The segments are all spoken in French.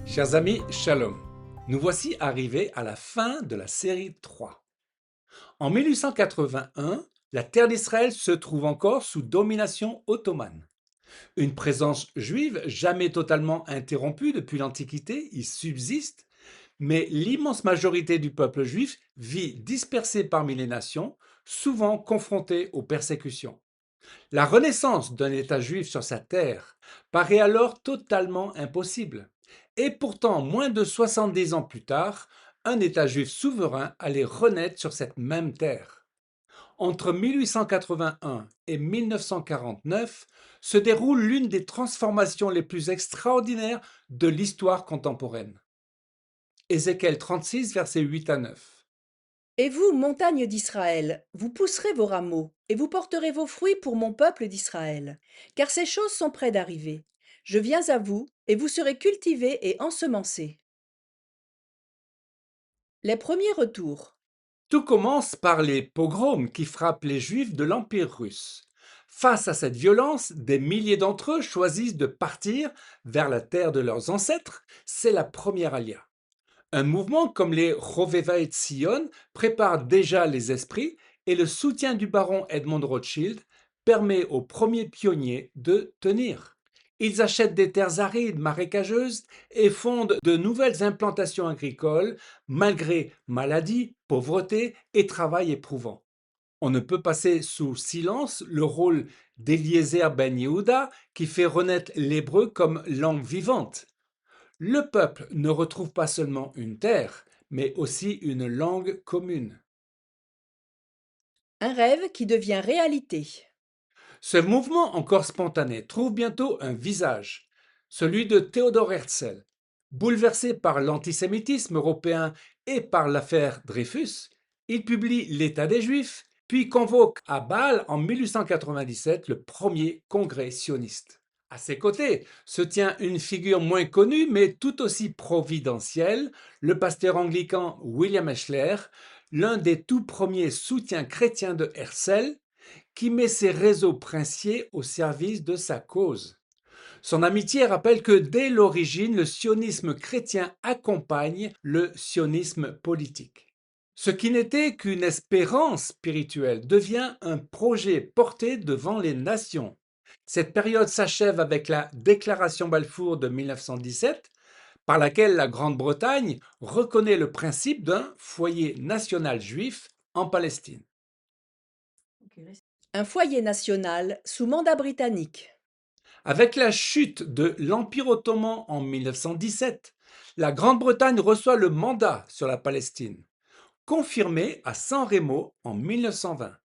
Chers amis, shalom. Nous voici arrivés à la fin de la série 3. En 1881, la terre d'Israël se trouve encore sous domination ottomane. Une présence juive jamais totalement interrompue depuis l'Antiquité y subsiste, mais l'immense majorité du peuple juif vit dispersée parmi les nations, souvent confrontée aux persécutions. La renaissance d'un État juif sur sa terre paraît alors totalement impossible. Et pourtant, moins de 70 ans plus tard, un État juif souverain allait renaître sur cette même terre. Entre 1881 et 1949 se déroule l'une des transformations les plus extraordinaires de l'histoire contemporaine. Ézéchiel 36, versets 8 à 9. Et vous, montagnes d'Israël, vous pousserez vos rameaux, et vous porterez vos fruits pour mon peuple d'Israël. Car ces choses sont près d'arriver. Je viens à vous, et vous serez cultivés et ensemencés. Les premiers retours. Tout commence par les pogroms qui frappent les Juifs de l'Empire russe. Face à cette violence, des milliers d'entre eux choisissent de partir vers la terre de leurs ancêtres. C'est la première alia. Un mouvement comme les Rovevei Tzion prépare déjà les esprits et le soutien du baron Edmond Rothschild permet aux premiers pionniers de tenir. Ils achètent des terres arides, marécageuses et fondent de nouvelles implantations agricoles malgré maladies, pauvreté et travail éprouvant. On ne peut passer sous silence le rôle d'Eliezer Ben Yehuda qui fait renaître l'hébreu comme langue vivante. Le peuple ne retrouve pas seulement une terre, mais aussi une langue commune. Un rêve qui devient réalité. Ce mouvement encore spontané trouve bientôt un visage, celui de Theodor Herzl. Bouleversé par l'antisémitisme européen et par l'affaire Dreyfus, il publie L'État des Juifs, puis convoque à Bâle en 1897 le premier congrès sioniste. À ses côtés se tient une figure moins connue mais tout aussi providentielle, le pasteur anglican William Eschler, l'un des tout premiers soutiens chrétiens de Herzl, qui met ses réseaux princiers au service de sa cause. Son amitié rappelle que dès l'origine, le sionisme chrétien accompagne le sionisme politique. Ce qui n'était qu'une espérance spirituelle devient un projet porté devant les nations. Cette période s'achève avec la déclaration Balfour de 1917, par laquelle la Grande-Bretagne reconnaît le principe d'un foyer national juif en Palestine. Un foyer national sous mandat britannique. Avec la chute de l'Empire ottoman en 1917, la Grande-Bretagne reçoit le mandat sur la Palestine, confirmé à San Remo en 1920.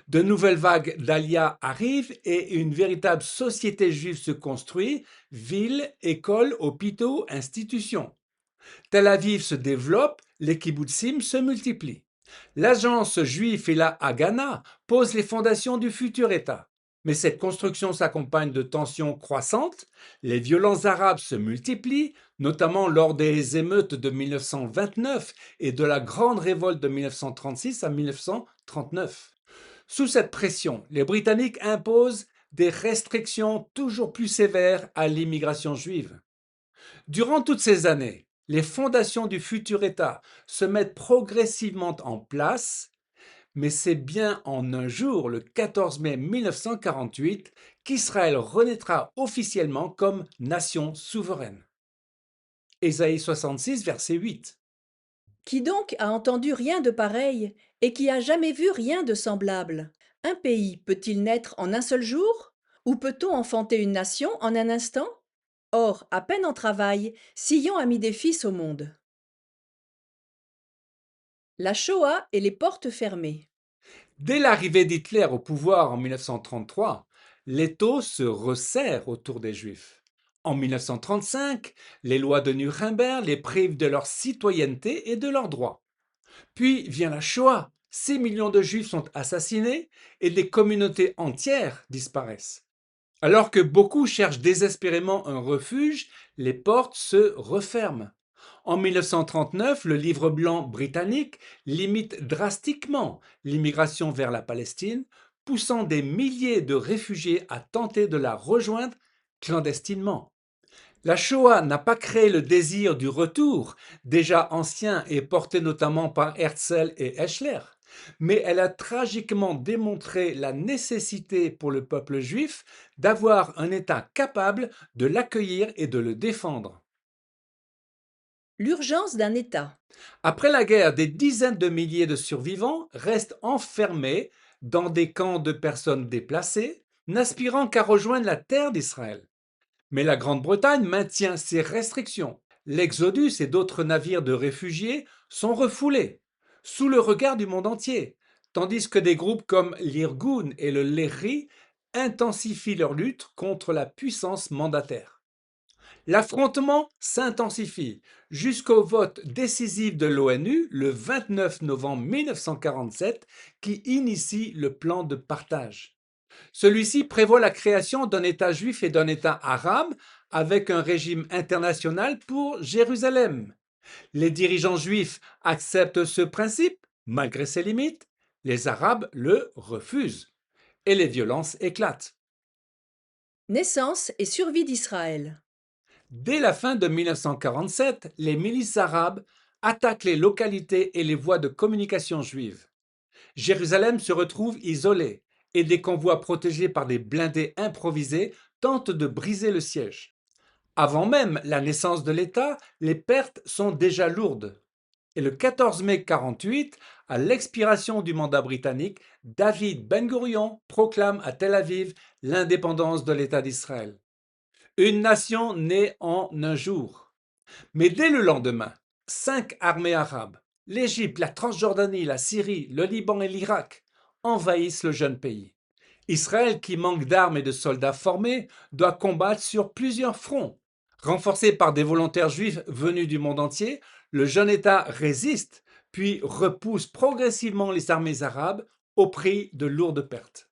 De nouvelles vagues d'Alia arrivent et une véritable société juive se construit, villes, écoles, hôpitaux, institutions. Tel Aviv se développe, les kibbutzim se multiplient. L'agence juive et la Haganah posent les fondations du futur État. Mais cette construction s'accompagne de tensions croissantes, les violences arabes se multiplient, notamment lors des émeutes de 1929 et de la grande révolte de 1936 à 1939. Sous cette pression, les Britanniques imposent des restrictions toujours plus sévères à l'immigration juive. Durant toutes ces années, les fondations du futur État se mettent progressivement en place, mais c'est bien en un jour, le 14 mai 1948, qu'Israël renaîtra officiellement comme nation souveraine. Ésaïe 66, verset 8. Qui donc a entendu rien de pareil et qui a jamais vu rien de semblable? Un pays peut-il naître en un seul jour? Ou peut-on enfanter une nation en un instant? Or, à peine en travail, Sion a mis des fils au monde. La Shoah et les portes fermées. Dès l'arrivée d'Hitler au pouvoir en 1933, l'étau se resserre autour des Juifs. En 1935, les lois de Nuremberg les privent de leur citoyenneté et de leurs droits. Puis vient la Shoah. 6 millions de Juifs sont assassinés et des communautés entières disparaissent. Alors que beaucoup cherchent désespérément un refuge, les portes se referment. En 1939, le livre blanc britannique limite drastiquement l'immigration vers la Palestine, poussant des milliers de réfugiés à tenter de la rejoindre clandestinement. La Shoah n'a pas créé le désir du retour, déjà ancien et porté notamment par Herzl et Eschler, mais elle a tragiquement démontré la nécessité pour le peuple juif d'avoir un État capable de l'accueillir et de le défendre. L'urgence d'un État. Après la guerre, des dizaines de milliers de survivants restent enfermés dans des camps de personnes déplacées, n'aspirant qu'à rejoindre la terre d'Israël. Mais la Grande-Bretagne maintient ses restrictions. L'Exodus et d'autres navires de réfugiés sont refoulés, sous le regard du monde entier, tandis que des groupes comme l'Irgun et le Lehri intensifient leur lutte contre la puissance mandataire. L'affrontement s'intensifie jusqu'au vote décisif de l'ONU le 29 novembre 1947 qui initie le plan de partage. Celui-ci prévoit la création d'un État juif et d'un État arabe avec un régime international pour Jérusalem. Les dirigeants juifs acceptent ce principe, malgré ses limites. Les Arabes le refusent. Et les violences éclatent. Naissance et survie d'Israël. Dès la fin de 1947, les milices arabes attaquent les localités et les voies de communication juives. Jérusalem se retrouve isolée et des convois protégés par des blindés improvisés tentent de briser le siège. Avant même la naissance de l'État, les pertes sont déjà lourdes. Et le 14 mai 1948, à l'expiration du mandat britannique, David Ben-Gourion proclame à Tel Aviv l'indépendance de l'État d'Israël. Une nation née en un jour. Mais dès le lendemain, 5 armées arabes, l'Égypte, la Transjordanie, la Syrie, le Liban et l'Irak, envahissent le jeune pays. Israël, qui manque d'armes et de soldats formés, doit combattre sur plusieurs fronts. Renforcé par des volontaires juifs venus du monde entier, le jeune État résiste, puis repousse progressivement les armées arabes au prix de lourdes pertes.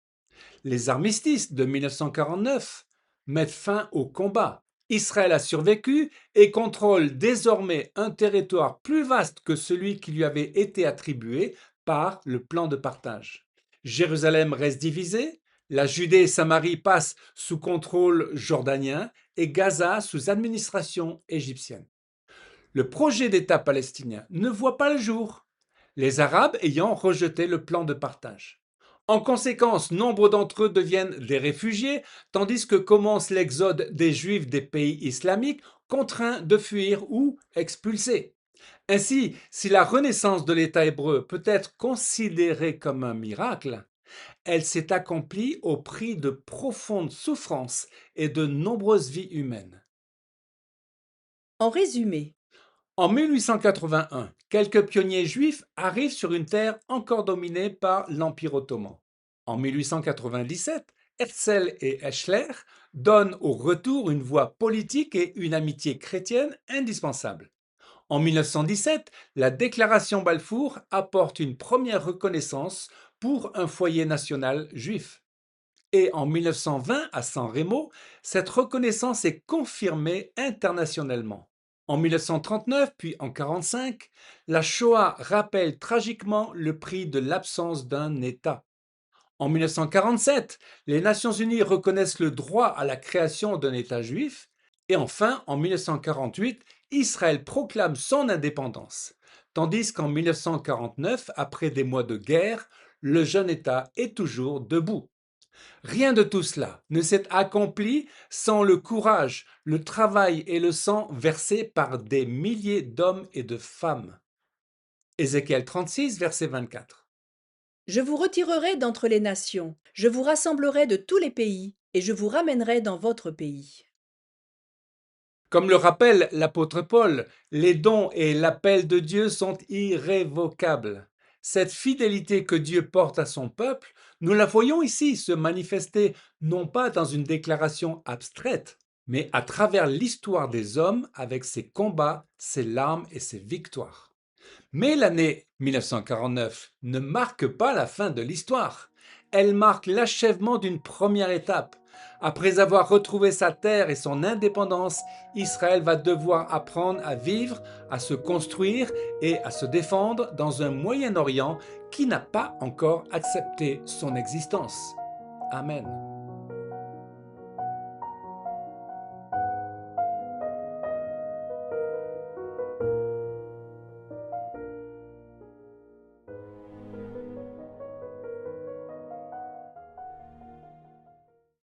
Les armistices de 1949 mettent fin au combat. Israël a survécu et contrôle désormais un territoire plus vaste que celui qui lui avait été attribué par le plan de partage. Jérusalem reste divisée, la Judée et Samarie passent sous contrôle jordanien et Gaza sous administration égyptienne. Le projet d'État palestinien ne voit pas le jour, les Arabes ayant rejeté le plan de partage. En conséquence, nombre d'entre eux deviennent des réfugiés, tandis que commence l'exode des Juifs des pays islamiques, contraints de fuir ou expulsés. Ainsi, si la renaissance de l'État hébreu peut être considérée comme un miracle, elle s'est accomplie au prix de profondes souffrances et de nombreuses vies humaines. En résumé, En 1881, quelques pionniers juifs arrivent sur une terre encore dominée par l'Empire ottoman. En 1897, Herzl et Eschler donnent au retour une voie politique et une amitié chrétienne indispensables. En 1917, la déclaration Balfour apporte une première reconnaissance pour un foyer national juif. Et en 1920, à San Remo, cette reconnaissance est confirmée internationalement. En 1939, puis en 1945, la Shoah rappelle tragiquement le prix de l'absence d'un État. En 1947, les Nations Unies reconnaissent le droit à la création d'un État juif. Et enfin, en 1948, Israël proclame son indépendance. Tandis qu'en 1949, après des mois de guerre, le jeune État est toujours debout. Rien de tout cela ne s'est accompli sans le courage, le travail et le sang versés par des milliers d'hommes et de femmes. Ézéchiel 36, verset 24. je vous retirerai d'entre les nations, je vous rassemblerai de tous les pays, et je vous ramènerai dans votre pays. Comme le rappelle l'apôtre Paul, les dons et l'appel de Dieu sont irrévocables. Cette fidélité que Dieu porte à son peuple, nous la voyons ici se manifester non pas dans une déclaration abstraite, mais à travers l'histoire des hommes avec ses combats, ses larmes et ses victoires. Mais l'année 1949 ne marque pas la fin de l'histoire. Elle marque l'achèvement d'une première étape. Après avoir retrouvé sa terre et son indépendance, Israël va devoir apprendre à vivre, à se construire et à se défendre dans un Moyen-Orient qui n'a pas encore accepté son existence. Amen.